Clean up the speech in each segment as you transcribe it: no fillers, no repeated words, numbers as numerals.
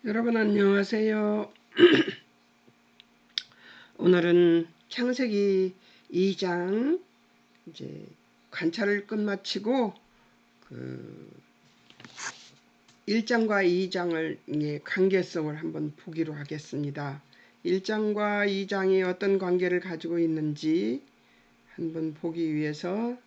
여러분 안녕하세요. 오늘은 창세기 2장 이제 관찰을 끝마치고 그 1장과 2장의 관계성을 한번 보기로 하겠습니다. 1장과 2장이 어떤 관계를 가지고 있는지 한번 보기 위해서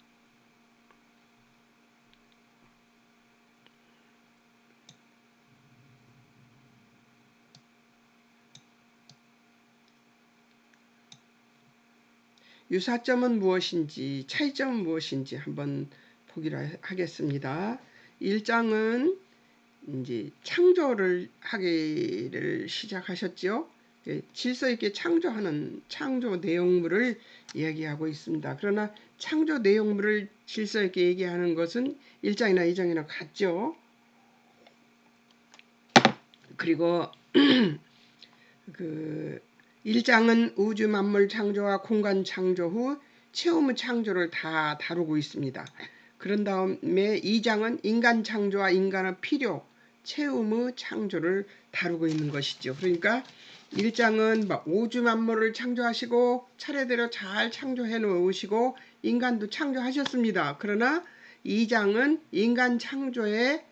유사점은 무엇인지 차이점은 무엇인지 한번 보기로 하겠습니다. 1장은 이제 창조를 하기를 시작하셨죠. 질서 있게 창조하는 창조 내용물을 이야기하고 있습니다. 그러나 창조 내용물을 질서 있게 얘기하는 것은 1장이나 2장이나 같죠. 그리고 그 1장은 우주 만물 창조와 공간 창조 후 채움의 창조를 다 다루고 있습니다. 그런 다음에 2장은 인간 창조와 인간의 필요, 채움의 창조를 다루고 있는 것이죠. 그러니까 1장은 우주 만물을 창조하시고 차례대로 잘 창조해 놓으시고 인간도 창조하셨습니다. 그러나 2장은 인간 창조의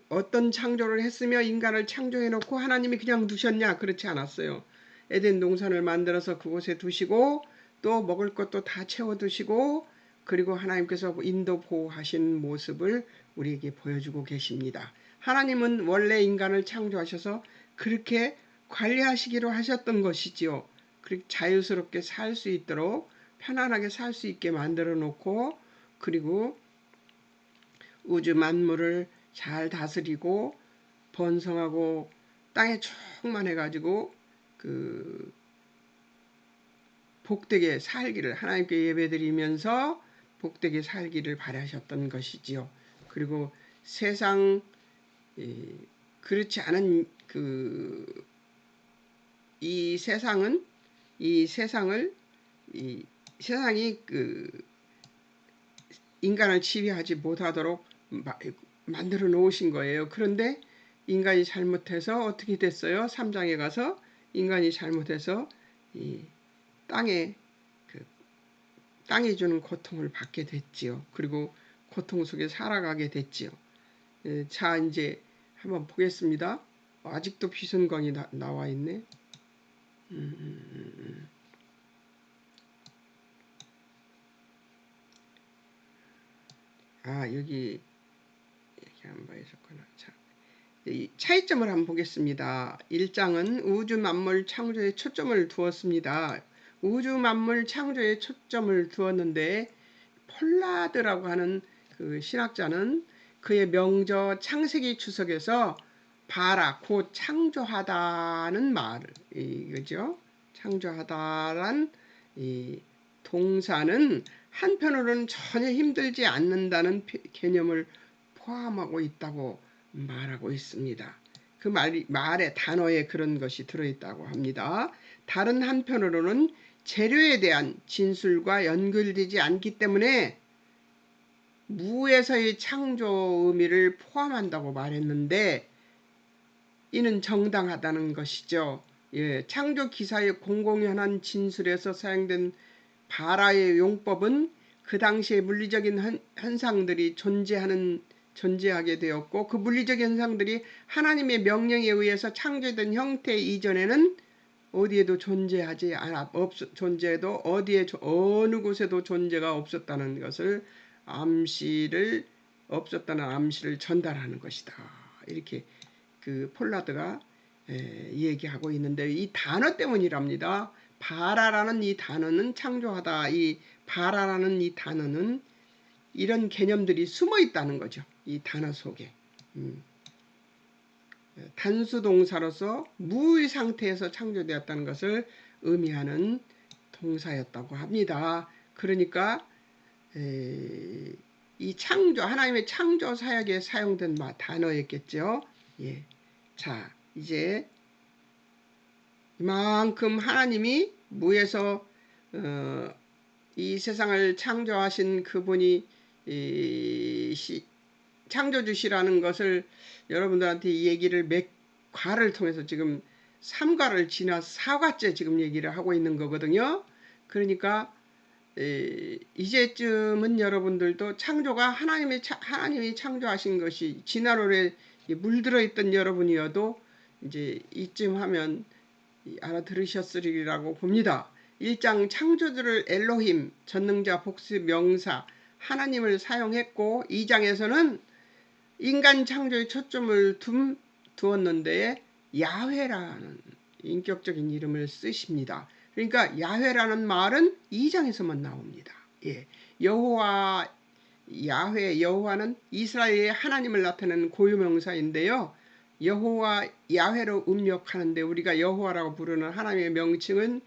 어떤 창조를 했으며 인간을 창조해 놓고 하나님이 그냥 두셨냐? 그렇지 않았어요. 에덴 동산을 만들어서 그곳에 두시고 또 먹을 것도 다 채워 두시고 그리고 하나님께서 인도 보호하신 모습을 우리에게 보여주고 계십니다. 하나님은 원래 인간을 창조하셔서 그렇게 관리하시기로 하셨던 것이지요. 그렇게 자유스럽게 살 수 있도록 편안하게 살 수 있게 만들어 놓고 그리고 우주 만물을 잘 다스리고 번성하고 땅에 충만해가지고 복되게 살기를 하나님께 예배드리면서 복되게 살기를 바라셨던 것이지요. 그리고 세상 그렇지 않은 이 세상을 세상이 인간을 지배하지 못하도록 만들어 놓으신 거예요. 그런데 인간이 잘못해서 어떻게 됐어요? 3장에 가서 인간이 잘못해서 이 땅이 주는 고통을 받게 됐지요. 그리고 고통 속에 살아가게 됐지요. 자, 이제 한번 보겠습니다. 아직도 비선광이 나와 있네. 여기 한번 있었구나. 자, 이 차이점을 한번 보겠습니다. 1장은 우주 만물 창조에 초점을 두었습니다. 우주 만물 창조에 초점을 두었는데 폴라드라고 하는 그 신학자는 그의 명저 창세기 주석에서 바라 곧 창조하다는 말을 이거죠. 창조하다란 이 동사는 한편으로는 전혀 힘들지 않는다는 개념을 포함하고 있다고 말하고 있습니다. 그 말의 단어에 그런 것이 들어있다고 합니다. 다른 한편으로는 재료에 대한 진술과 연결되지 않기 때문에 무에서의 창조 의미를 포함한다고 말했는데 이는 정당하다는 것이죠. 창조 기사의 공공연한 진술에서 사용된 바라의 용법은 그 당시의 물리적인 현상들이 존재하게 되었고 그 물리적 현상들이 하나님의 명령에 의해서 창조된 형태 이전에는 어디에도 존재해도 어느 곳에도 존재가 없었다는 것을 없었다는 암시를 전달하는 것이다. 이렇게 폴라드가 얘기하고 있는데 이 단어 때문이랍니다. 바라라는 이 단어는 창조하다. 이 바라라는 이 단어는 이런 개념들이 숨어 있다는 거죠. 이 단어 속에. 단수 동사로서 무의 상태에서 창조되었다는 것을 의미하는 동사였다고 합니다. 그러니까 이 하나님의 창조 사역에 사용된 단어였겠죠. 자, 이제 이만큼 하나님이 무에서 이 세상을 창조하신 그분이 창조주시라는 것을 여러분들한테 이 얘기를 몇 과를 통해서 지금 3과를 지나서 4과째 지금 얘기를 하고 있는 거거든요. 그러니까 이제쯤은 여러분들도 창조가 하나님이 창조하신 것이 진화론에 물들어 있던 여러분이어도 이제 이쯤 하면 알아들으셨으리라고 봅니다. 1장 창조주를 엘로힘, 전능자, 복수, 명사, 하나님을 사용했고 2장에서는 인간 창조에 초점을 두었는데 야훼라는 인격적인 이름을 쓰십니다. 그러니까 야훼라는 말은 2장에서만 나옵니다. 예. 여호와, 야훼, 여호와는 이스라엘의 하나님을 나타내는 고유명사인데요. 여호와, 야훼로 음력하는데 우리가 여호와라고 부르는 하나님의 명칭은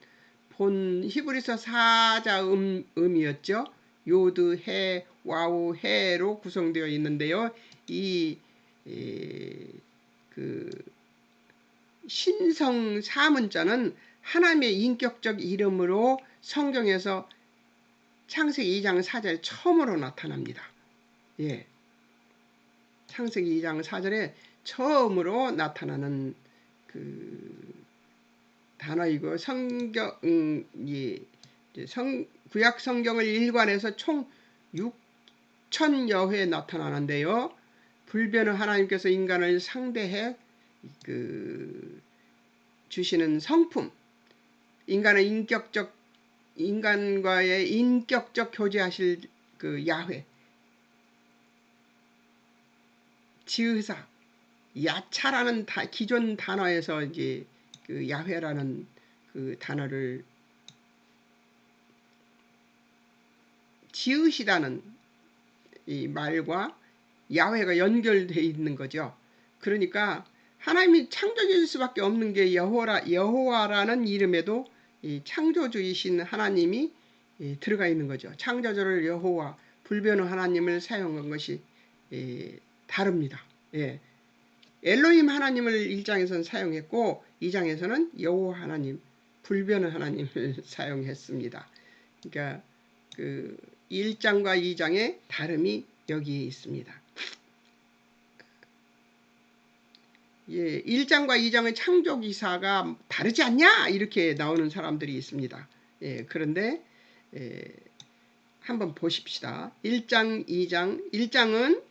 본 히브리서 사자음이었죠. 요드, 해, 와우, 해로 구성되어 있는데요. 그 신성 사문자는 하나님의 인격적 이름으로 성경에서 창세기 2장 4절에 처음으로 나타납니다. 예. 창세기 2장 4절에 처음으로 나타나는 그 단어이고 구약 성경을 일관해서 총 6,000여 회 나타나는데요. 불변의 하나님께서 인간을 상대해 주시는 성품, 인간과의 인격적 교제하실 그 야훼, 지으사, 야차라는 기존 단어에서 이제 그 야훼라는 그 단어를 지으시다는 이 말과 야훼가 연결되어 있는 거죠. 그러니까 하나님이 창조주일 수밖에 없는 게 여호와라는 이름에도 이 창조주이신 하나님이 들어가 있는 거죠. 창조주를 여호와, 불변의 하나님을 사용한 것이 다릅니다. 예. 엘로힘 하나님을 1장에서는 사용했고 2장에서는 여호와 하나님, 불변의 하나님을 사용했습니다. 그러니까 그 1장과 2장의 다름이 여기에 있습니다. 예, 1장과 2장의 창조 기사가 다르지 않냐? 이렇게 나오는 사람들이 있습니다. 예, 그런데 한번 보십시다. 1장, 2장. 1장은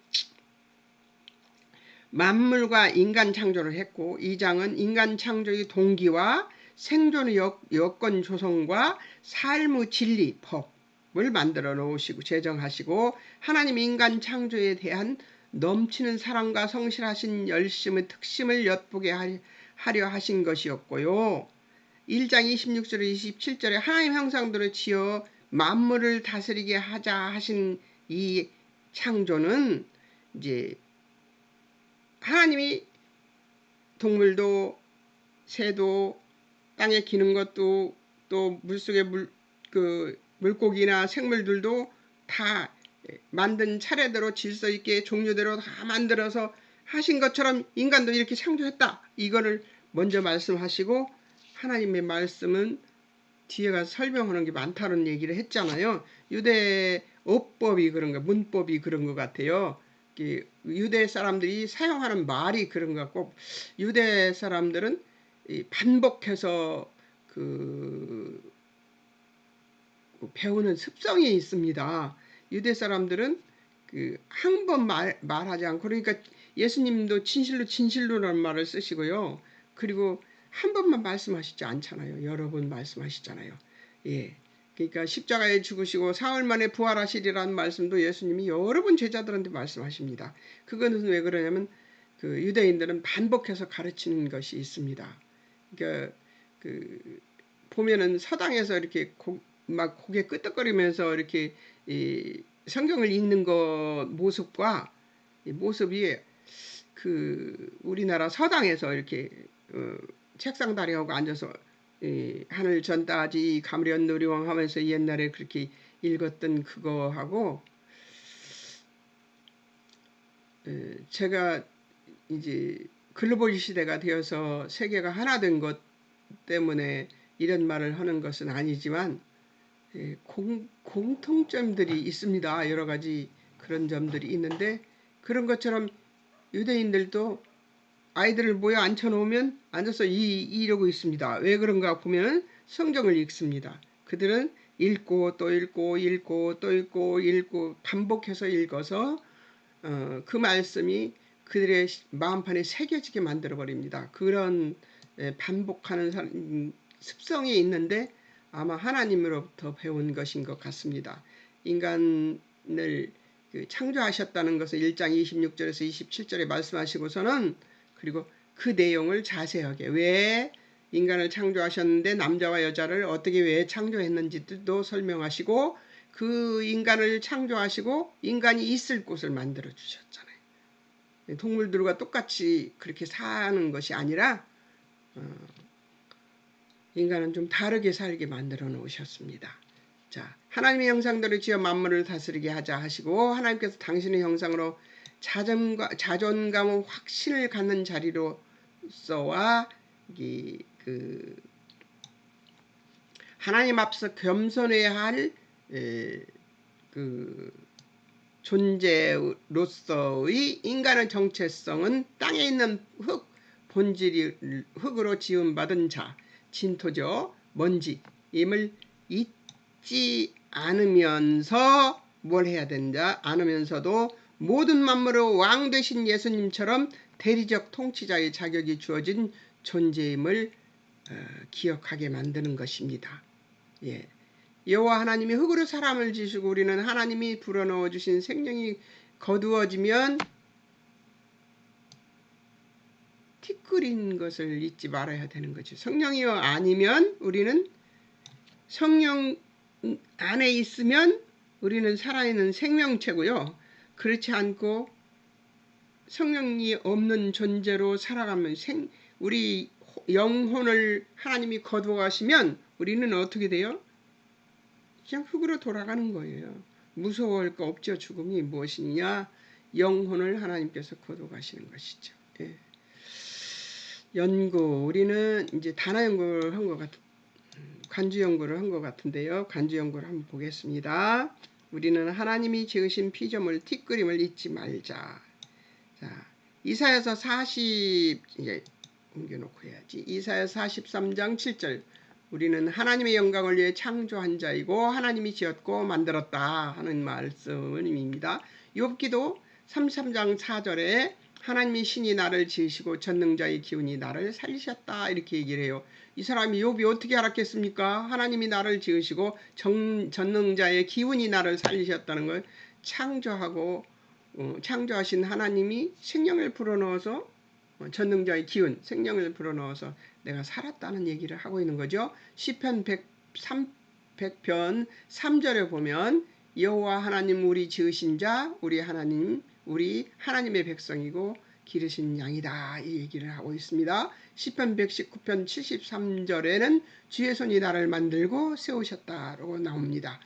만물과 인간 창조를 했고 2장은 인간 창조의 동기와 생존의 여건 조성과 삶의 진리, 법을 만들어 놓으시고 제정하시고 하나님 인간 창조에 대한 넘치는 사랑과 성실하신 열심의 특심을 엿보게 하려 하신 것이었고요. 1장 26절에 27절에 하나님 형상대로 지어 만물을 다스리게 하자 하신 이 창조는 이제 하나님이 동물도 새도 땅에 기는 것도 또 물속의 물고기나 생물들도 다 만든 차례대로 질서 있게 종류대로 다 만들어서 하신 것처럼 인간도 이렇게 창조했다. 이거를 먼저 말씀하시고 하나님의 말씀은 뒤에 가서 설명하는 게 많다는 얘기를 했잖아요. 유대 어법이 그런 거, 문법이 그런 것 같아요. 유대 사람들이 사용하는 말이 그런 것 같고 유대 사람들은 반복해서 배우는 습성이 있습니다. 유대 사람들은 한 번 말하지 않고 그러니까 예수님도 진실로라는 말을 쓰시고요. 그리고 한 번만 말씀하시지 않잖아요. 여러 번 말씀하시잖아요. 예. 그러니까 십자가에 죽으시고 사흘 만에 부활하시리라는 말씀도 예수님이 여러 번 제자들한테 말씀하십니다. 그거는 왜 그러냐면 유대인들은 반복해서 가르치는 것이 있습니다. 그러니까 보면은 서당에서 이렇게 막 고개 끄덕거리면서 이렇게 이 성경을 읽는 모습과 이 모습이 우리나라 서당에서 이렇게 책상 다리하고 앉아서 하늘 전 따지 가무련 누리왕 하면서 옛날에 그렇게 읽었던 그거하고 제가 이제 글로벌 시대가 되어서 세계가 하나 된 것 때문에 이런 말을 하는 것은 아니지만 공통점들이 있습니다. 여러 가지 그런 점들이 있는데 그런 것처럼 유대인들도 아이들을 모여 앉혀놓으면 앉아서 이러고 있습니다. 왜 그런가 보면 성경을 읽습니다. 그들은 읽고 또 읽고 읽고 또 읽고 반복해서 읽어서 그 말씀이 그들의 마음판에 새겨지게 만들어 버립니다. 그런 반복하는 습성이 있는데 아마 하나님으로부터 배운 것인 것 같습니다. 인간을 창조하셨다는 것을 1장 26절에서 27절에 말씀하시고서는 그리고 그 내용을 자세하게 왜 인간을 창조하셨는데 남자와 여자를 어떻게 왜 창조했는지도 설명하시고 그 인간을 창조하시고 인간이 있을 곳을 만들어 주셨잖아요. 동물들과 똑같이 그렇게 사는 것이 아니라 인간은 좀 다르게 살게 만들어 놓으셨습니다. 자, 하나님의 형상대로 지어 만물을 다스리게 하자 하시고 하나님께서 당신의 형상으로 자존감과 확신을 갖는 자리로서와 하나님 앞서 겸손해야 할 존재로서의 인간의 정체성은 땅에 있는 본질이 흙으로 지음받은 자, 진토죠, 먼지임을 잊지 않으면서 뭘 해야 된다? 않으면서도 모든 만물의 왕 되신 예수님처럼 대리적 통치자의 자격이 주어진 존재임을 기억하게 만드는 것입니다. 예. 여호와 하나님이 흙으로 사람을 지으시고 우리는 하나님이 불어넣어 주신 생명이 거두어지면 티끌인 것을 잊지 말아야 되는 거죠. 성령이요 아니면 우리는 성령 안에 있으면 우리는 살아있는 생명체고요. 그렇지 않고 성령이 없는 존재로 살아가면 우리 영혼을 하나님이 거두어가시면 우리는 어떻게 돼요? 그냥 흙으로 돌아가는 거예요. 무서워할 거 없죠. 죽음이 무엇이냐? 영혼을 하나님께서 거두어가시는 것이죠. 예. 연구, 우리는 이제 단어 연구를 한 것 관주 연구를 한 것 같은데요. 관주 연구를 한번 보겠습니다. 우리는 하나님이 지으신 피조물 티끌임을 잊지 말자. 자, 이사야서 40 이제 옮겨놓고 해야지. 이사야서 43장 7절. 우리는 하나님의 영광을 위해 창조한 자이고 하나님이 지었고 만들었다 하는 말씀입니다. 욥기도 33장 4절에 하나님이 신이 나를 지으시고 전능자의 기운이 나를 살리셨다 이렇게 얘기를 해요. 이 사람이 욥이 어떻게 알았겠습니까? 하나님이 나를 지으시고 전능자의 기운이 나를 살리셨다는 걸 창조하신 하나님이 생명을 불어넣어서 전능자의 기운, 생명을 불어넣어서 내가 살았다는 얘기를 하고 있는 거죠. 시편 100편 3절에 보면 여호와 하나님 우리 지으신 자, 우리 하나님의 백성이고 기르신 양이다 이 얘기를 하고 있습니다. 시편 119편 73절에는 주의 손이 나를 만들고 세우셨다라고 나옵니다.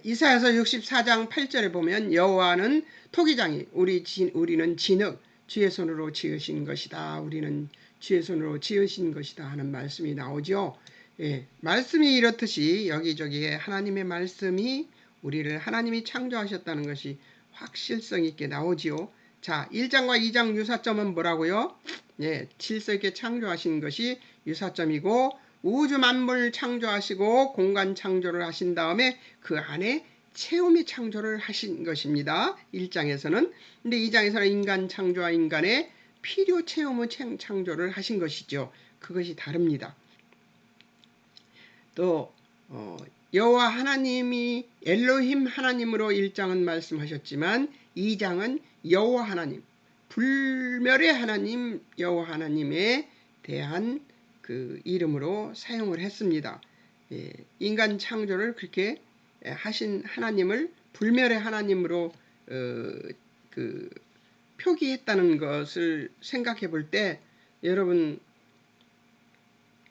이사야서 64장 8절에 보면 여호와는 토기장이 우리는 진흙 주의 손으로 지으신 것이다. 우리는 주의 손으로 지으신 것이다 하는 말씀이 나오죠. 예, 말씀이 이렇듯이 여기저기에 하나님의 말씀이 우리를 하나님이 창조하셨다는 것이 확실성 있게 나오지요. 자, 1장과 2장 유사점은 뭐라고요? 예, 질서 있게 창조하신 것이 유사점이고 우주 만물 창조하시고 공간 창조를 하신 다음에 그 안에 체험의 창조를 하신 것입니다. 1장에서는. 근데 2장에서는 인간 창조와 인간의 필요 체험의 창조를 하신 것이죠. 그것이 다릅니다. 또 여호와 하나님이 엘로힘 하나님으로 1장은 말씀하셨지만 2장은 여호와 하나님, 불멸의 하나님 여호와 하나님에 대한 그 이름으로 사용을 했습니다. 예, 인간 창조를 그렇게 하신 하나님을 불멸의 하나님으로 표기했다는 것을 생각해 볼 때 여러분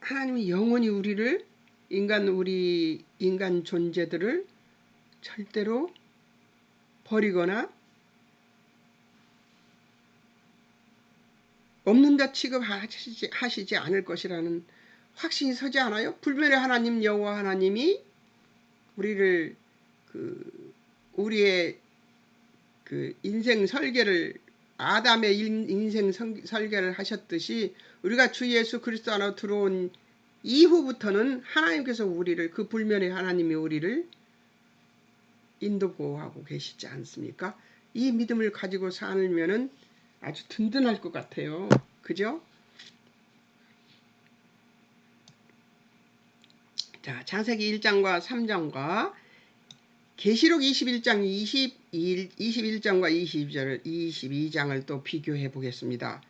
하나님이 영원히 우리 인간 존재들을 절대로 버리거나 없는 자 취급하시지 않을 것이라는 확신이 서지 않아요? 불멸의 하나님 여호와 하나님이 우리의 그 인생 설계를 아담의 인생 설계를 하셨듯이 우리가 주 예수 그리스도 안으로 들어온 이후부터는 하나님께서 우리를 그 불면의 하나님이 우리를 인도보호하고 계시지 않습니까? 이 믿음을 가지고 살면은 아주 든든할 것 같아요. 그죠? 자, 창세기 1장과 3장과 계시록 21장 21장과 22장을 또 비교해 보겠습니다.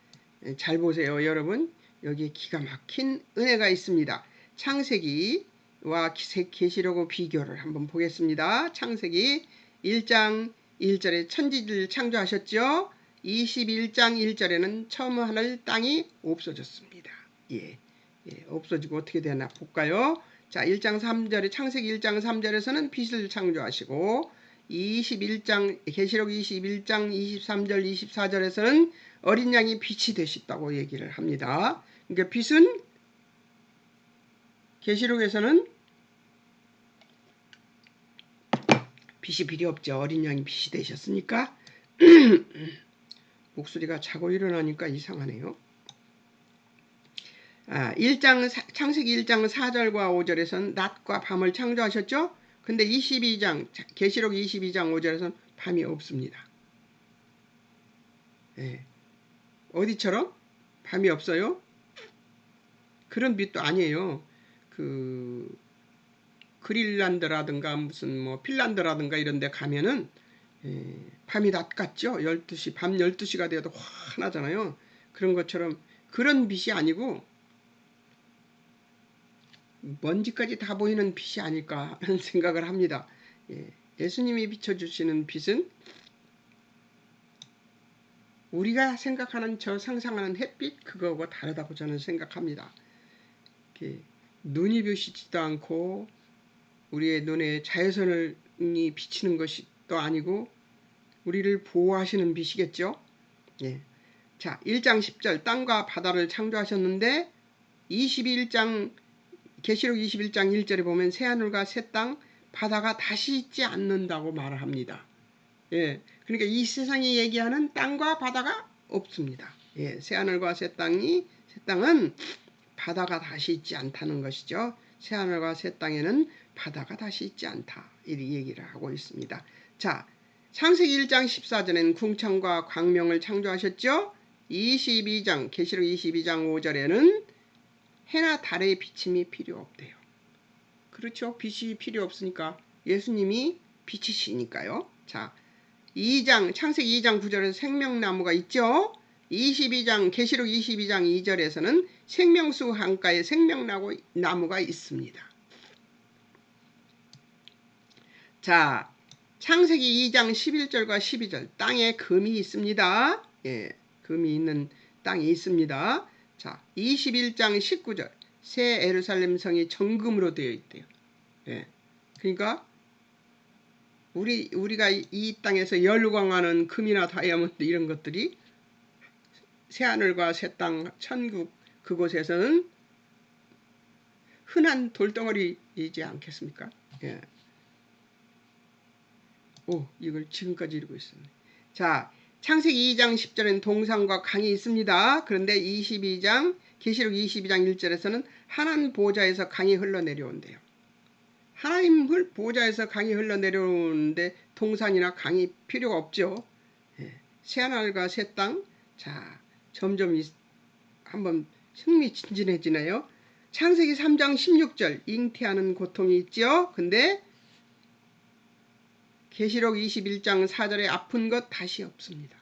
잘 보세요, 여러분. 여기에 기가 막힌 은혜가 있습니다. 창세기와 계시록의 비교를 한번 보겠습니다. 창세기 1장 1절에 천지를 창조하셨죠. 21장 1절에는 처음 하늘 땅이 없어졌습니다. 없어지고 어떻게 되나 볼까요? 자, 1장 3절에 창세기 1장 3절에서는 빛을 창조하시고 계시록 21장 23절 24절에서는 어린 양이 빛이 되셨다고 얘기를 합니다. 그러니까 빛은 계시록에서는 빛이 필요 없죠. 어린 양이 빛이 되셨으니까. 목소리가 자고 일어나니까 이상하네요. 창세기 1장 4절과 5절에서는 낮과 밤을 창조하셨죠. 근데 계시록 22장 5절에서는 밤이 없습니다. 어디처럼? 밤이 없어요? 그런 빛도 아니에요. 그린란드라든가 무슨 뭐 핀란드라든가 이런 데 가면은 밤이 낮 같죠. 밤 12시가 되어도 환하잖아요. 그런 것처럼 그런 빛이 아니고 먼지까지 다 보이는 빛이 아닐까 하는 생각을 합니다. 예수님이 비춰주시는 빛은 우리가 생각하는 상상하는 햇빛 그거하고 다르다고 저는 생각합니다. 눈이 비치지도 않고 우리의 눈에 자외선이 비치는 것이 또 아니고 우리를 보호하시는 빛이겠죠. 자, 1장 10절 땅과 바다를 창조하셨는데 계시록 21장 1절에 보면 새하늘과 새 땅, 바다가 다시 있지 않는다고 말을 합니다. 그러니까 이 세상이 얘기하는 땅과 바다가 없습니다. 새하늘과 새 땅은 바다가 다시 있지 않다는 것이죠. 새하늘과 새 땅에는 바다가 다시 있지 않다. 이렇게 얘기를 하고 있습니다. 자, 창세기 1장 14절에는 궁창과 광명을 창조하셨죠. 계시록 22장 5절에는 해나 달의 비침이 필요 없대요. 그렇죠. 빛이 필요 없으니까 예수님이 빛이시니까요. 자, 창세기 2장 9절에서 생명나무가 있죠. 계시록 22장 2절에서는 생명수 한가에 생명나무가 있습니다. 자, 창세기 2장 11절과 12절 땅에 금이 있습니다. 금이 있는 땅이 있습니다. 자, 21장 19절 새 예루살렘 성이 정금으로 되어 있대요. 그러니까 우리가 이 땅에서 열광하는 금이나 다이아몬드 이런 것들이 새하늘과 새 땅, 천국 그곳에서는 흔한 돌덩어리이지 않겠습니까? 이걸 지금까지 읽고 있습니다. 자, 창세기 2장 10절에는 동산과 강이 있습니다. 그런데 계시록 22장 1절에서는 하나님 보좌에서 강이 흘러내려온대요. 하나님 보좌에서 강이 흘러내려오는데 동산이나 강이 필요가 없죠. 새하늘과 새 땅. 자, 점점 한번 흥미진진해지네요. 창세기 3장 16절 잉태하는 고통이 있죠. 근데 계시록 21장 4절에 아픈 것 다시 없습니다.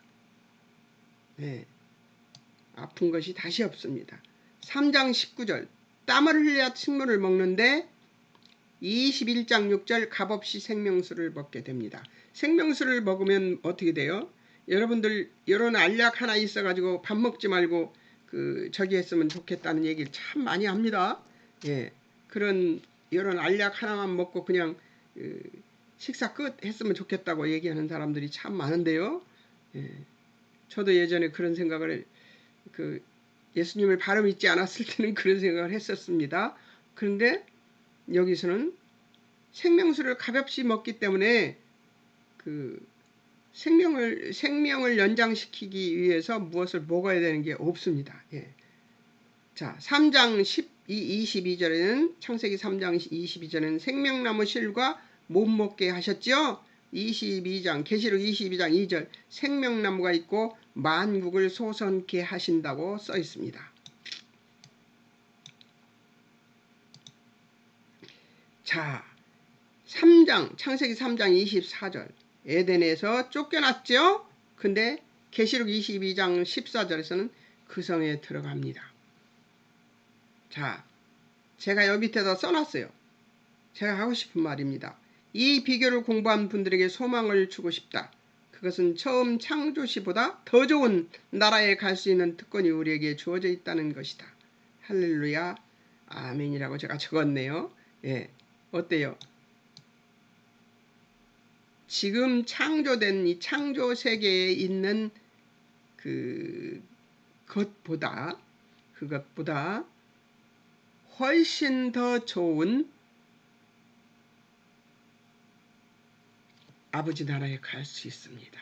아픈 것이 다시 없습니다. 3장 19절 땀을 흘려 식물을 먹는데 21장 6절 값없이 생명수를 먹게 됩니다. 생명수를 먹으면 어떻게 돼요? 여러분들 이런 알약 하나 있어가지고 밥 먹지 말고 저기 했으면 좋겠다는 얘기를 참 많이 합니다. 이런 알약 하나만 먹고 그냥 식사 끝 했으면 좋겠다고 얘기하는 사람들이 참 많은데요. 저도 예전에 그런 생각을 예수님을 바로 믿지 않았을 때는 그런 생각을 했었습니다. 그런데 여기서는 생명수를 가볍이 먹기 때문에 생명을 연장시키기 위해서 무엇을 먹어야 되는 게 없습니다. 예. 자, 3장 22절에는 창세기 3장 22절에는 생명나무 실과 못 먹게 하셨죠? 22장 계시록 22장 2절 생명나무가 있고 만국을 솟원케 하신다고 써 있습니다. 자, 3장 창세기 3장 24절 에덴에서 쫓겨났죠? 근데 계시록 22장 14절에서는 그 성에 들어갑니다. 자, 제가 여기 밑에다 써놨어요. 제가 하고 싶은 말입니다. 이 비교를 공부한 분들에게 소망을 주고 싶다. 그것은 처음 창조시보다 더 좋은 나라에 갈 수 있는 특권이 우리에게 주어져 있다는 것이다. 할렐루야 아멘이라고 제가 적었네요. 예, 어때요? 지금 창조된 이 창조 세계에 있는 그것보다 훨씬 더 좋은 아버지 나라에 갈 수 있습니다.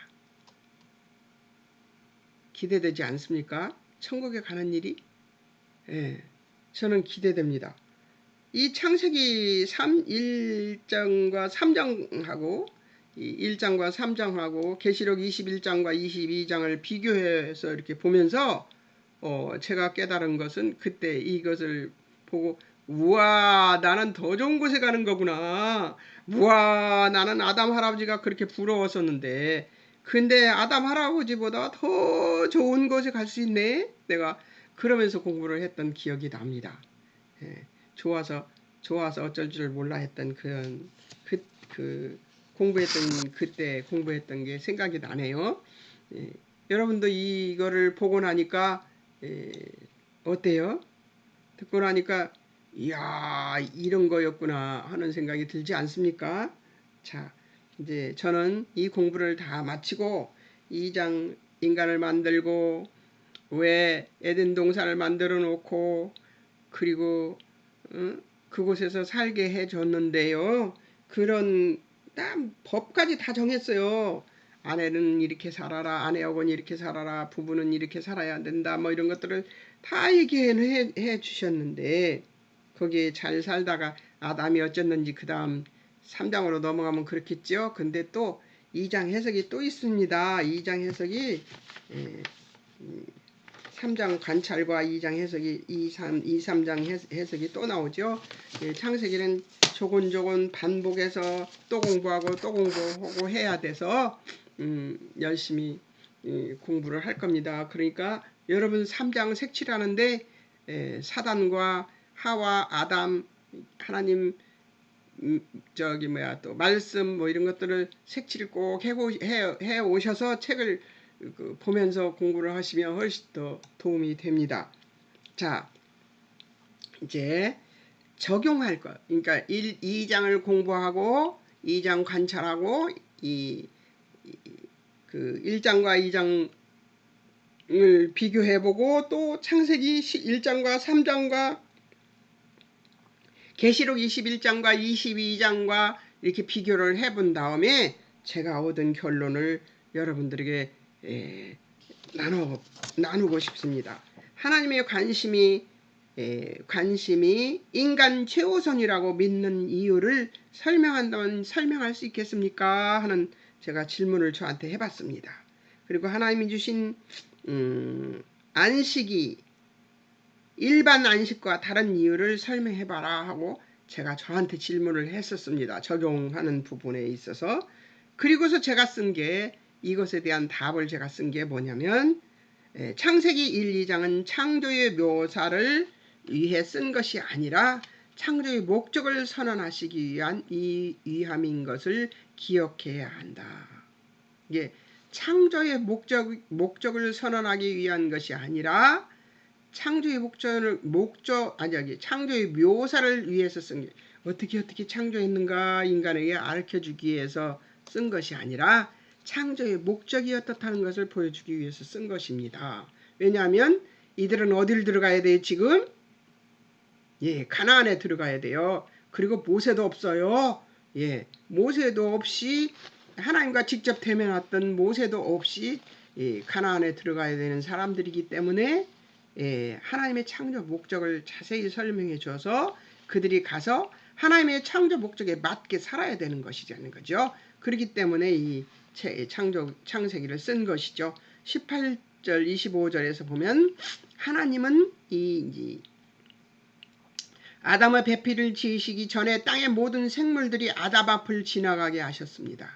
기대되지 않습니까? 천국에 가는 일이? 예, 저는 기대됩니다. 이 창세기 1장과 3장하고 1장과 3장하고 계시록 21장과 22장을 비교해서 이렇게 보면서 제가 깨달은 것은 그때 이것을 보고 우와 나는 더 좋은 곳에 가는 거구나. 우와 나는 아담 할아버지가 그렇게 부러웠었는데 근데 아담 할아버지보다 더 좋은 곳에 갈 수 있네. 내가 그러면서 공부를 했던 기억이 납니다. 예, 좋아서 어쩔 줄 몰라 했던 그런 그때 공부했던 게 생각이 나네요. 예, 여러분도 이거를 보고 나니까 어때요? 듣고 나니까 이야 이런 거였구나 하는 생각이 들지 않습니까? 자, 이제 저는 이 공부를 다 마치고 2장 인간을 만들고 왜 에덴 동산을 만들어 놓고 그리고 그곳에서 살게 해줬는데요. 그런 법까지 다 정했어요. 아내는 이렇게 살아라, 아내하고는 이렇게 살아라, 부부는 이렇게 살아야 된다, 뭐 이런 것들을 다 얘기해 주셨는데 거기에 잘 살다가 아담이 어쨌는지 그 다음 3장으로 넘어가면 그렇겠죠. 근데 또 2장 해석이 또 있습니다. 2장 해석이 3장 관찰과 2장 해석이 2, 3장 해석이 또 나오죠. 창세기는 조곤조곤 반복해서 또 공부하고 또 공부하고 해야 돼서 열심히 공부를 할 겁니다. 그러니까 여러분 3장 색칠하는데 사단과 하와 아담 하나님 또 말씀 뭐 이런 것들을 색칠을 꼭 해 오셔서 책을 보면서 공부를 하시면 훨씬 더 도움이 됩니다. 자, 이제 적용할 것. 그러니까 2장을 공부하고 2장 관찰하고 그 1장과 2장을 비교해보고 또 창세기 1장과 3장과 계시록 21장과 22장과 이렇게 비교를 해본 다음에 제가 얻은 결론을 여러분들에게 나누고 싶습니다. 하나님의 관심이 인간 최우선이라고 믿는 이유를 설명한다면 설명할 수 있겠습니까? 하는 제가 질문을 저한테 해봤습니다. 그리고 하나님이 주신 안식이 일반 안식과 다른 이유를 설명해봐라 하고 제가 저한테 질문을 했었습니다. 적용하는 부분에 있어서. 그리고서 제가 쓴 게 이것에 대한 답을 제가 쓴 게 뭐냐면 창세기 1, 2장은 창조의 묘사를 위해 쓴 것이 아니라 창조의 목적을 선언하시기 위한 위함인 것을 기억해야 한다. 이게 창조의 목적을 선언하기 위한 것이 아니라 창조의 창조의 묘사를 위해서 쓴 게 어떻게 창조했는가 인간에게 알려주기 위해서 쓴 것이 아니라 창조의 목적이 어떻다는 것을 보여주기 위해서 쓴 것입니다. 왜냐하면 이들은 어디를 들어가야 돼요 지금? 가나안에 들어가야 돼요. 그리고 모세도 없어요. 모세도 없이 하나님과 직접 대면했던 모세도 없이 가나안에 들어가야 되는 사람들이기 때문에 하나님의 창조 목적을 자세히 설명해 줘서 그들이 가서 하나님의 창조 목적에 맞게 살아야 되는 것이라는 거죠. 그렇기 때문에 이 창세기를 쓴 것이죠. 18절 25절에서 보면 하나님은 이 아담의 배필을 지으시기 전에 땅의 모든 생물들이 아담 앞을 지나가게 하셨습니다.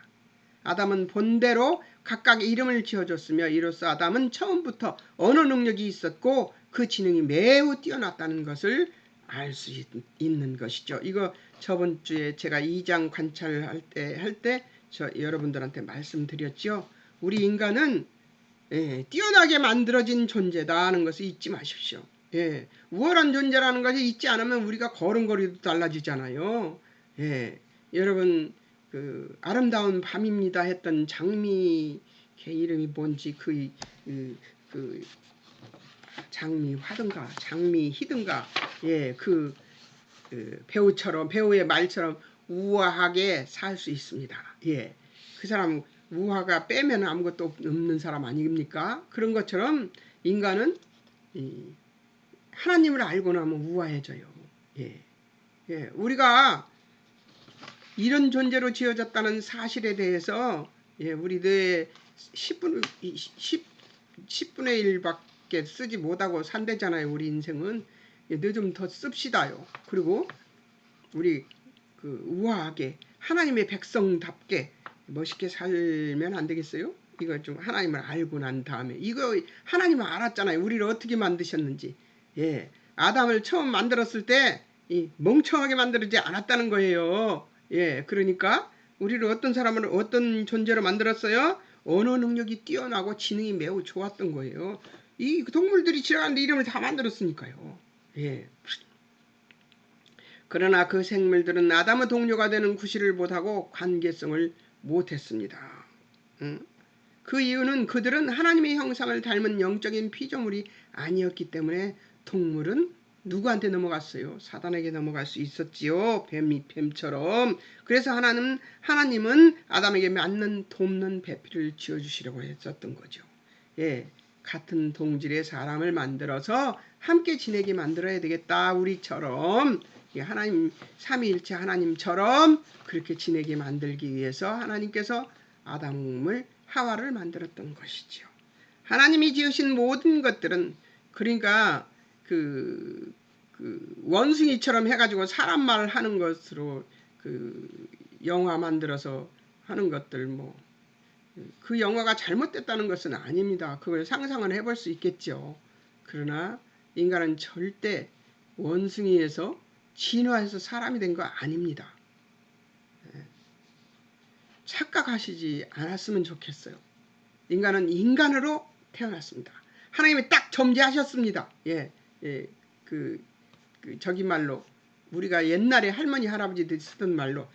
아담은 본대로 각각 이름을 지어줬으며 이로써 아담은 처음부터 언어 능력이 있었고 그 지능이 매우 뛰어났다는 것을 알 수 있는 것이죠. 이거 저번 주에 제가 2장 관찰할 때 저 여러분들한테 말씀드렸죠. 우리 인간은 뛰어나게 만들어진 존재다 하는 것을 잊지 마십시오. 우월한 존재라는 것이 잊지 않으면 우리가 걸음걸이도 달라지잖아요. 여러분 그 아름다운 밤입니다 했던 장미 걔 이름이 뭔지 그 장미 화든가 장미 희든가 그 배우의 말처럼 우아하게 살 수 있습니다. 그 사람 우아가 빼면 아무것도 없는 사람 아닙니까? 그런 것처럼 인간은 하나님을 알고 나면 우아해져요. 우리가 이런 존재로 지어졌다는 사실에 대해서 우리 뇌 10분의 1밖에 쓰지 못하고 산대잖아요. 우리 인생은. 좀 더 씁시다요. 그리고 우리 그 우아하게 하나님의 백성답게 멋있게 살면 안 되겠어요? 이거 좀 하나님을 알고 난 다음에 이거 하나님을 알았잖아요. 우리를 어떻게 만드셨는지. 아담을 처음 만들었을 때 멍청하게 만들지 않았다는 거예요. 그러니까 우리를 어떤 사람을 어떤 존재로 만들었어요? 언어 능력이 뛰어나고 지능이 매우 좋았던 거예요. 이 동물들이 지나가는데 이름을 다 만들었으니까요. 그러나 그 생물들은 아담의 동료가 되는 구실을 못하고 관계성을 못했습니다. 그 이유는 그들은 하나님의 형상을 닮은 영적인 피조물이 아니었기 때문에 동물은 누구한테 넘어갔어요? 사단에게 넘어갈 수 있었지요. 뱀처럼. 그래서 하나님은 아담에게 맞는 돕는 배필을 지어주시려고 했었던 거죠. 같은 동질의 사람을 만들어서 함께 지내게 만들어야 되겠다. 우리처럼 하나님 삼위일체 하나님처럼 그렇게 지내게 만들기 위해서 하나님께서 아담을 하와를 만들었던 것이죠. 하나님이 지으신 모든 것들은 그러니까 그 원숭이처럼 해가지고 사람 말 하는 것으로 그 영화 만들어서 하는 것들 그 영화가 잘못됐다는 것은 아닙니다. 그걸 상상은 해볼 수 있겠죠. 그러나 인간은 절대 원숭이에서 진화해서 사람이 된 거 아닙니다. 착각하시지 않았으면 좋겠어요. 인간은 인간으로 태어났습니다. 하나님이 딱 점지하셨습니다. 저기 말로 우리가 옛날에 할머니 할아버지들이 쓰던 말로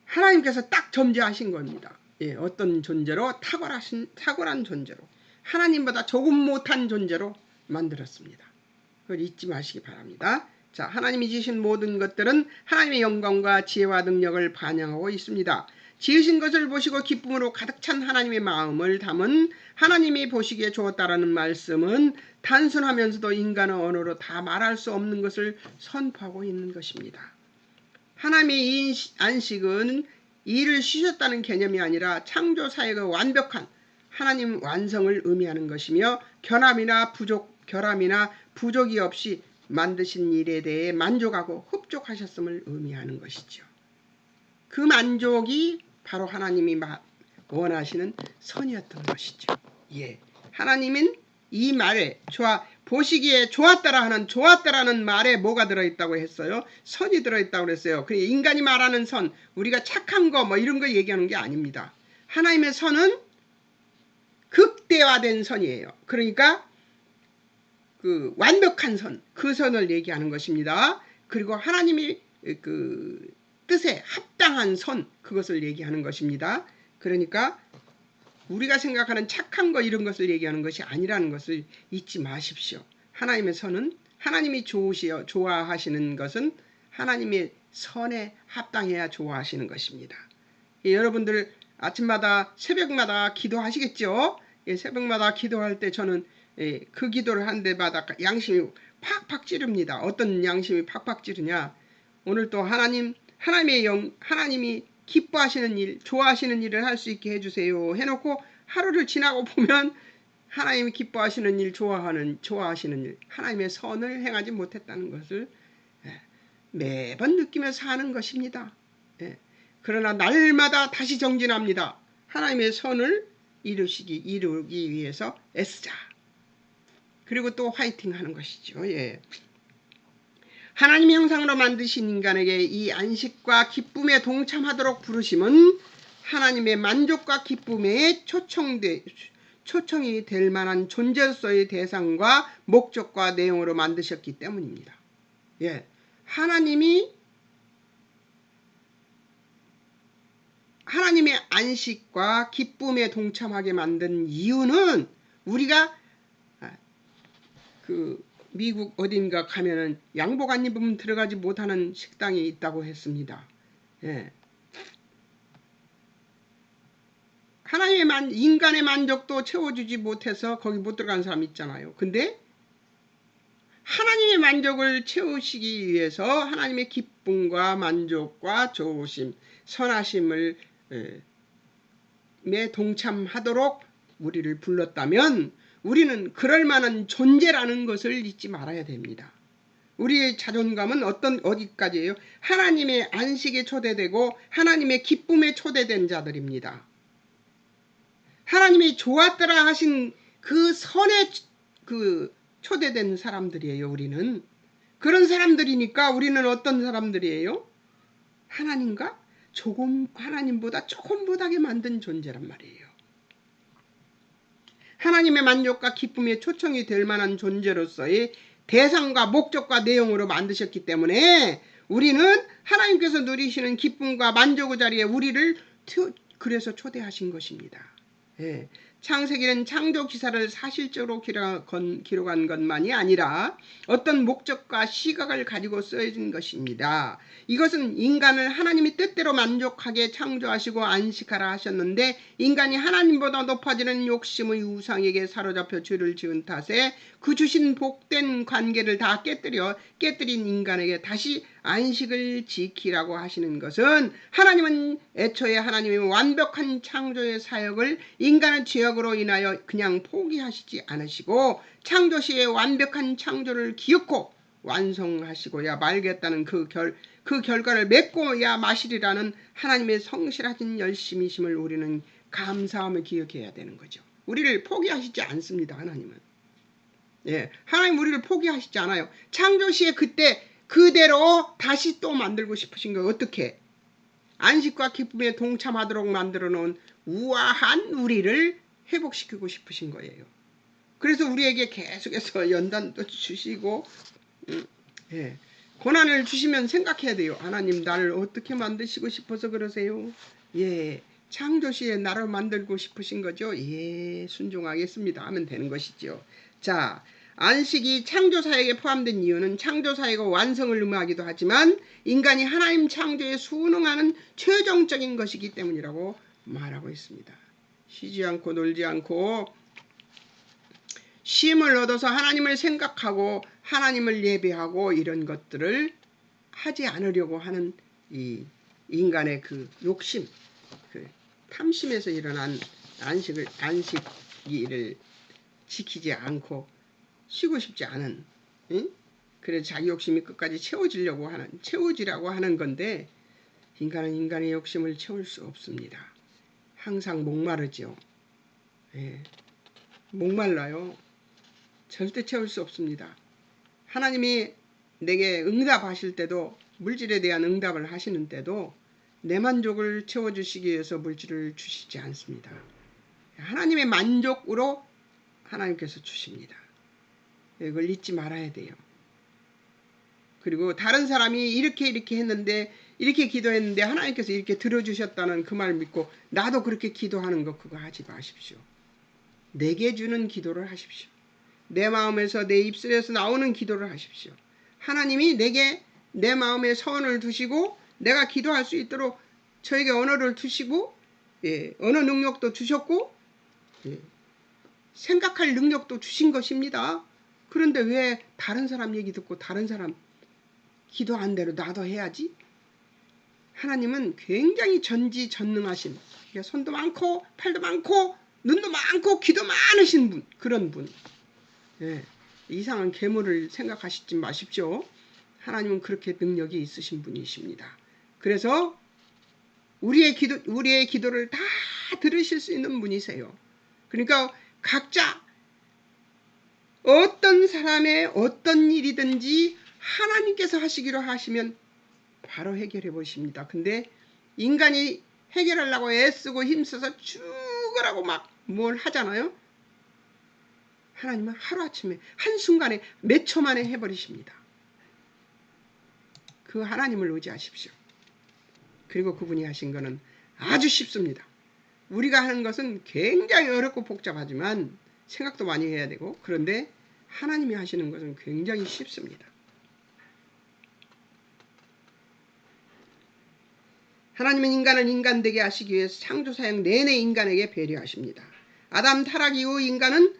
하나님께서 딱 점지하신 겁니다. 어떤 존재로 탁월한 존재로 하나님보다 조금 못한 존재로 만들었습니다. 그걸 잊지 마시기 바랍니다. 자, 하나님이 지으신 모든 것들은 하나님의 영광과 지혜와 능력을 반영하고 있습니다. 지으신 것을 보시고 기쁨으로 가득 찬 하나님의 마음을 담은 하나님이 보시기에 좋았다라는 말씀은 단순하면서도 인간의 언어로 다 말할 수 없는 것을 선포하고 있는 것입니다. 하나님의 이 안식은 일을 쉬셨다는 개념이 아니라 창조 사역의 완벽한 하나님 완성을 의미하는 것이며 결함이나 부족이 없이 만드신 일에 대해 만족하고 흡족하셨음을 의미하는 것이죠. 그 만족이 바로 하나님이 원하시는 선이었던 것이죠. 하나님은 이 말에 보시기에 좋았다라는 말에 뭐가 들어있다고 했어요? 선이 들어있다고 그랬어요. 인간이 말하는 선, 우리가 착한 거 이런 거 얘기하는 게 아닙니다. 하나님의 선은 극대화된 선이에요. 그러니까 그 완벽한 선, 그 선을 얘기하는 것입니다. 그리고 하나님이 그 뜻에 합당한 선, 그것을 얘기하는 것입니다. 그러니까 우리가 생각하는 착한 거 이런 것을 얘기하는 것이 아니라는 것을 잊지 마십시오. 하나님의 선은 하나님이 좋아하시는 것은 하나님의 선에 합당해야 좋아하시는 것입니다. 여러분들 아침마다 새벽마다 기도하시겠죠? 예, 새벽마다 기도할 때 저는 그 기도를 한 데마다 양심이 팍팍 찌릅니다. 어떤 양심이 팍팍 찌르냐? 오늘 또 하나님이 기뻐하시는 일, 좋아하시는 일을 할 수 있게 해주세요. 해놓고 하루를 지나고 보면 하나님이 기뻐하시는 일, 좋아하시는 일, 하나님의 선을 행하지 못했다는 것을 매번 느끼며 사는 것입니다. 그러나 날마다 다시 정진합니다. 하나님의 선을 이루기 위해서 애쓰자. 그리고 또 화이팅 하는 것이죠. 예. 하나님의 형상으로 만드신 인간에게 이 안식과 기쁨에 동참하도록 부르심은 하나님의 만족과 기쁨에 초청이 될 만한 존재로서의 대상과 목적과 내용으로 만드셨기 때문입니다. 예. 하나님의 안식과 기쁨에 동참하게 만든 이유는 우리가 미국 어딘가 가면은 양복 안 입으면 들어가지 못하는 식당이 있다고 했습니다. 예. 인간의 만족도 채워주지 못해서 거기 못 들어간 사람 있잖아요. 근데 하나님의 만족을 채우시기 위해서 하나님의 기쁨과 만족과 좋으심, 선하심을 동참하도록 우리를 불렀다면 우리는 그럴 만한 존재라는 것을 잊지 말아야 됩니다. 우리의 자존감은 어디까지예요? 하나님의 안식에 초대되고 하나님의 기쁨에 초대된 자들입니다. 하나님이 좋았더라 하신 그 선에 초대된 사람들이에요. 우리는 그런 사람들이니까 우리는 어떤 사람들이에요? 하나님보다 조금 못하게 만든 존재란 말이에요. 하나님의 만족과 기쁨에 초청이 될 만한 존재로서의 대상과 목적과 내용으로 만드셨기 때문에 우리는 하나님께서 누리시는 기쁨과 만족의 자리에 우리를 그래서 초대하신 것입니다. 예. 창세기는 창조 기사를 사실적으로 기록한 것만이 아니라 어떤 목적과 시각을 가지고 쓰여진 것입니다. 이것은 인간을 하나님이 뜻대로 만족하게 창조하시고 안식하라 하셨는데 인간이 하나님보다 높아지는 욕심의 우상에게 사로잡혀 죄를 지은 탓에 그 주신 복된 관계를 다 깨뜨린 인간에게 다시 안식을 지키라고 하시는 것은 하나님은 애초에 하나님의 완벽한 창조의 사역을 인간의 죄악으로 인하여 그냥 포기하시지 않으시고 창조시의 완벽한 창조를 기억고 완성하시고야 말겠다는 그 결과를 맺고야 마시리라는 하나님의 성실하신 열심이심을 우리는 감사하며 기억해야 되는 거죠. 우리를 포기하시지 않습니다. 하나님은. 예, 하나님 우리를 포기하시지 않아요. 창조시에 그때 그대로 다시 또 만들고 싶으신 거예요. 어떻게? 안식과 기쁨에 동참하도록 만들어 놓은 우아한 우리를 회복시키고 싶으신 거예요. 그래서 우리에게 계속해서 연단도 주시고 예, 고난을 주시면 생각해야 돼요. 하나님 나를 어떻게 만드시고 싶어서 그러세요? 예, 창조시에 나를 만들고 싶으신 거죠? 예, 순종하겠습니다 하면 되는 것이죠. 자, 안식이 창조사역에 포함된 이유는 창조사역의 완성을 의미하기도 하지만 인간이 하나님 창조에 순응하는 최종적인 것이기 때문이라고 말하고 있습니다. 쉬지 않고 놀지 않고 쉼을 얻어서 하나님을 생각하고 하나님을 예배하고 이런 것들을 하지 않으려고 하는 이 인간의 그 욕심, 그 탐심에서 일어난 안식일을 지키지 않고 쉬고 싶지 않은, 응? 그래서 자기 욕심이 끝까지 채워지라고 하는 건데 인간은 인간의 욕심을 채울 수 없습니다. 항상 목마르죠. 예, 목말라요. 절대 채울 수 없습니다. 하나님이 내게 응답하실 때도 물질에 대한 응답을 하시는 때도 내 만족을 채워주시기 위해서 물질을 주시지 않습니다. 하나님의 만족으로 하나님께서 주십니다. 이걸 잊지 말아야 돼요. 그리고 다른 사람이 이렇게 했는데 이렇게 기도했는데 하나님께서 이렇게 들어주셨다는 그 말 믿고 나도 그렇게 기도하는 거 그거 하지 마십시오. 내게 주는 기도를 하십시오. 내 마음에서 내 입술에서 나오는 기도를 하십시오. 하나님이 내게 내 마음에 선을 두시고 내가 기도할 수 있도록 저에게 언어를 두시고 언어 능력도 주셨고 생각할 능력도 주신 것입니다. 그런데 왜 다른 사람 얘기 듣고 다른 사람 기도한 대로 나도 해야지? 하나님은 굉장히 전지전능하신, 손도 많고 팔도 많고 눈도 많고 귀도 많으신 분, 그런 분. 이상한 괴물을 생각하시지 마십시오. 하나님은 그렇게 능력이 있으신 분이십니다. 그래서 우리의 기도를 다 들으실 수 있는 분이세요. 그러니까 각자 어떤 사람의 어떤 일이든지 하나님께서 하시기로 하시면 바로 해결해 보십니다. 근데 인간이 해결하려고 애쓰고 힘써서 죽으라고 막 뭘 하잖아요. 하나님은 하루아침에 한순간에 몇 초 만에 해버리십니다. 그 하나님을 의지하십시오. 그리고 그분이 하신 거는 아주 쉽습니다. 우리가 하는 것은 굉장히 어렵고 복잡하지만 생각도 많이 해야 되고, 그런데 하나님이 하시는 것은 굉장히 쉽습니다. 하나님은 인간을 인간되게 하시기 위해서 창조사역 내내 인간에게 배려하십니다. 아담 타락 이후 인간은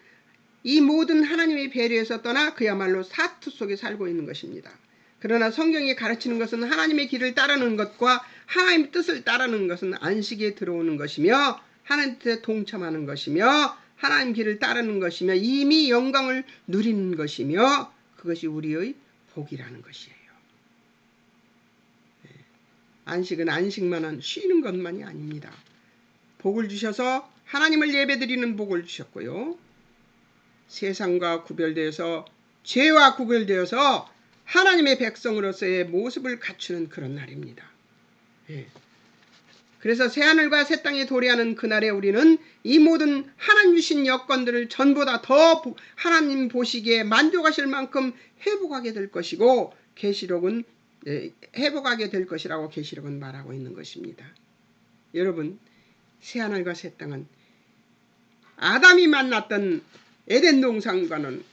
이 모든 하나님의 배려에서 떠나 그야말로 사투 속에 살고 있는 것입니다. 그러나 성경이 가르치는 것은 하나님의 길을 따르는 것과 하나님의 뜻을 따르는 것은 안식에 들어오는 것이며 하나님 뜻에 동참하는 것이며 하나님 길을 따르는 것이며 이미 영광을 누리는 것이며 그것이 우리의 복이라는 것이에요. 안식은 안식만한 쉬는 것만이 아닙니다. 복을 주셔서 하나님을 예배드리는 복을 주셨고요. 세상과 구별되어서 죄와 구별되어서 하나님의 백성으로서의 모습을 갖추는 그런 날입니다. 그래서 새하늘과 새 땅에 도래하는 그날에 우리는 이 모든 하나님 주신 여건들을 전보다 더 하나님 보시기에 만족하실 만큼 회복하게 될 것이고 계시록은 회복하게 될 것이라고 계시록은 말하고 있는 것입니다. 여러분, 새하늘과 새 땅은 아담이 만났던 에덴 동산과는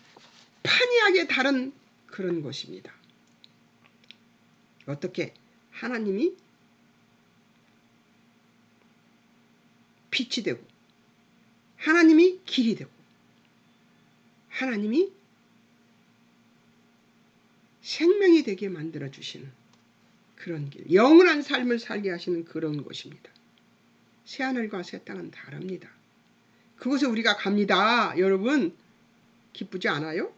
판이하게 다른 그런 곳입니다. 어떻게? 하나님이 빛이 되고 하나님이 길이 되고 하나님이 생명이 되게 만들어주시는 그런 길, 영원한 삶을 살게 하시는 그런 곳입니다. 새하늘과 새 땅은 다릅니다. 그곳에 우리가 갑니다. 여러분, 기쁘지 않아요?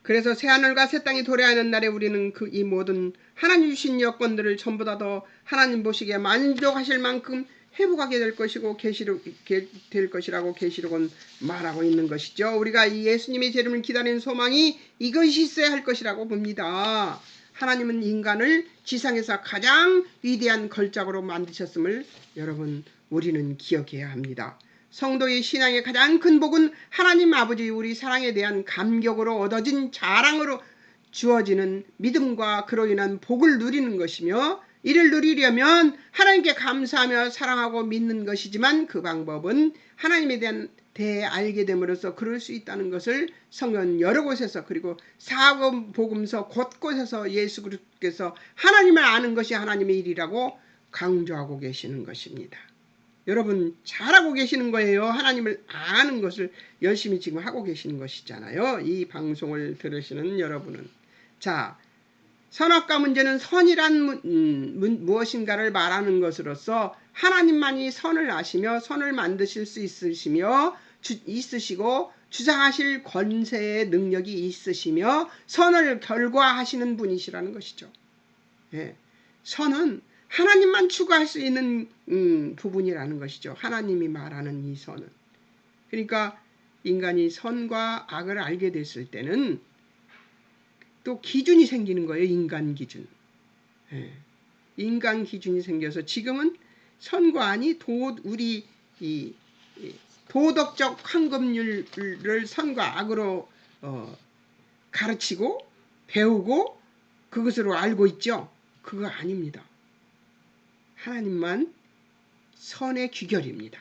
그래서 새하늘과 새 땅이 도래하는 날에 우리는 이 모든 하나님 주신 여건들을 전부 다 더 하나님 보시기에 만족하실 만큼 회복하게 될 것이고 될 것이라고 계시록은 말하고 있는 것이죠. 우리가 이 예수님의 재림을 기다리는 소망이 이것이 있어야 할 것이라고 봅니다. 하나님은 인간을 지상에서 가장 위대한 걸작으로 만드셨음을 여러분 우리는 기억해야 합니다. 성도의 신앙의 가장 큰 복은 하나님 아버지 우리 사랑에 대한 감격으로 얻어진 자랑으로 주어지는 믿음과 그로 인한 복을 누리는 것이며 이를 누리려면 하나님께 감사하며 사랑하고 믿는 것이지만 그 방법은 하나님에 대해 알게 됨으로써 그럴 수 있다는 것을 성경 여러 곳에서 그리고 사복음서 곳곳에서 예수 그리스도께서 하나님을 아는 것이 하나님의 일이라고 강조하고 계시는 것입니다. 여러분 잘하고 계시는 거예요. 하나님을 아는 것을 열심히 지금 하고 계시는 것이잖아요. 이 방송을 들으시는 여러분은. 자, 선악과 문제는 선이란 무엇인가를 말하는 것으로서 하나님만이 선을 아시며 선을 만드실 수 있으시고 주장하실 권세의 능력이 있으시며 선을 결과하시는 분이시라는 것이죠. 선은 하나님만 추구할 수 있는 부분이라는 것이죠. 하나님이 말하는 이 선은. 그러니까 인간이 선과 악을 알게 됐을 때는 또 기준이 생기는 거예요. 인간 기준. 인간 기준이 생겨서 지금은 선과 악이 우리 이 도덕적 황금률을 선과 악으로 가르치고 배우고 그것으로 알고 있죠. 그거 아닙니다. 하나님만 선의 귀결입니다.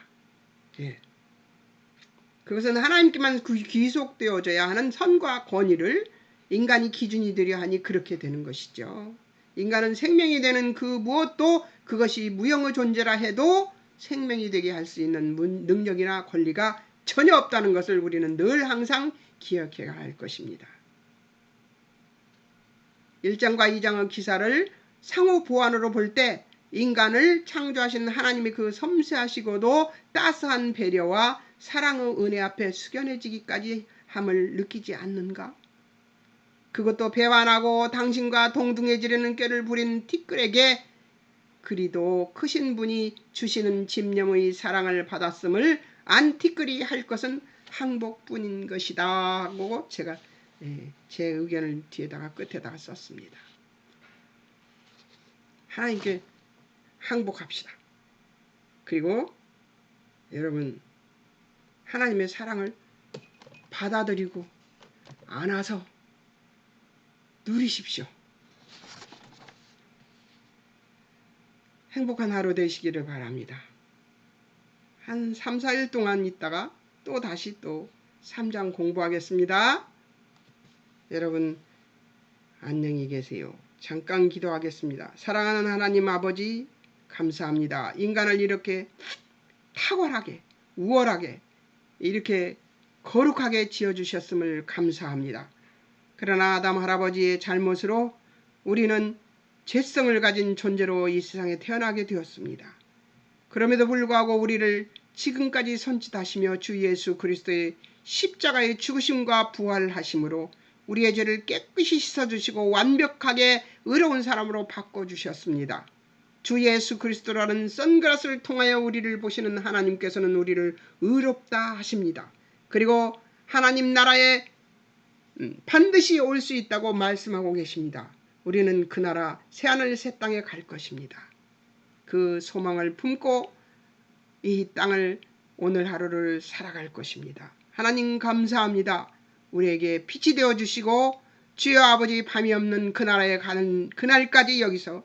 그것은 하나님께만 귀속되어져야 하는 선과 권위를 인간이 기준이 되려 하니 그렇게 되는 것이죠. 인간은 생명이 되는 그 무엇도 그것이 무형의 존재라 해도 생명이 되게 할 수 있는 능력이나 권리가 전혀 없다는 것을 우리는 늘 항상 기억해야 할 것입니다. 1장과 2장의 기사를 상호 보완으로 볼 때 인간을 창조하신 하나님의 그 섬세하시고도 따스한 배려와 사랑의 은혜 앞에 숙연해지기까지 함을 느끼지 않는가? 그것도 배반하고 당신과 동등해지려는 꾀를 부린 티끌에게 그리도 크신 분이 주시는 집념의 사랑을 받았음을 안 티끌이 할 것은 항복뿐인 것이다 하고 제가 제 의견을 뒤에다가 끝에다가 썼습니다. 하나님께 항복합시다. 그리고 여러분 하나님의 사랑을 받아들이고 안아서 누리십시오. 행복한 하루 되시기를 바랍니다. 한 3, 4일 동안 있다가 또 다시 또 3장 공부하겠습니다. 여러분 안녕히 계세요. 잠깐 기도하겠습니다. 사랑하는 하나님 아버지 감사합니다. 인간을 이렇게 탁월하게 우월하게 이렇게 거룩하게 지어주셨음을 감사합니다. 그러나 아담 할아버지의 잘못으로 우리는 죄성을 가진 존재로 이 세상에 태어나게 되었습니다. 그럼에도 불구하고 우리를 지금까지 손짓하시며 주 예수 그리스도의 십자가의 죽으심과 부활하심으로 우리의 죄를 깨끗이 씻어주시고 완벽하게 의로운 사람으로 바꿔주셨습니다. 주 예수 그리스도라는 선글라스를 통하여 우리를 보시는 하나님께서는 우리를 의롭다 하십니다. 그리고 하나님 나라에 반드시 올 수 있다고 말씀하고 계십니다. 우리는 그 나라 새하늘 새 땅에 갈 것입니다. 그 소망을 품고 이 땅을 오늘 하루를 살아갈 것입니다. 하나님 감사합니다. 우리에게 빛이 되어주시고 주여 아버지 밤이 없는 그 나라에 가는 그날까지 여기서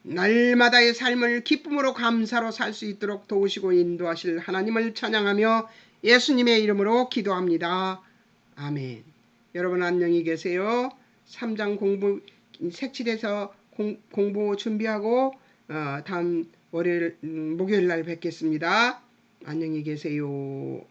날마다의 삶을 기쁨으로 감사로 살 수 있도록 도우시고 인도하실 하나님을 찬양하며 예수님의 이름으로 기도합니다. 아멘. 여러분 안녕히 계세요. 3장 공부 색칠해서 공부 준비하고 다음 목요일 날 뵙겠습니다. 안녕히 계세요.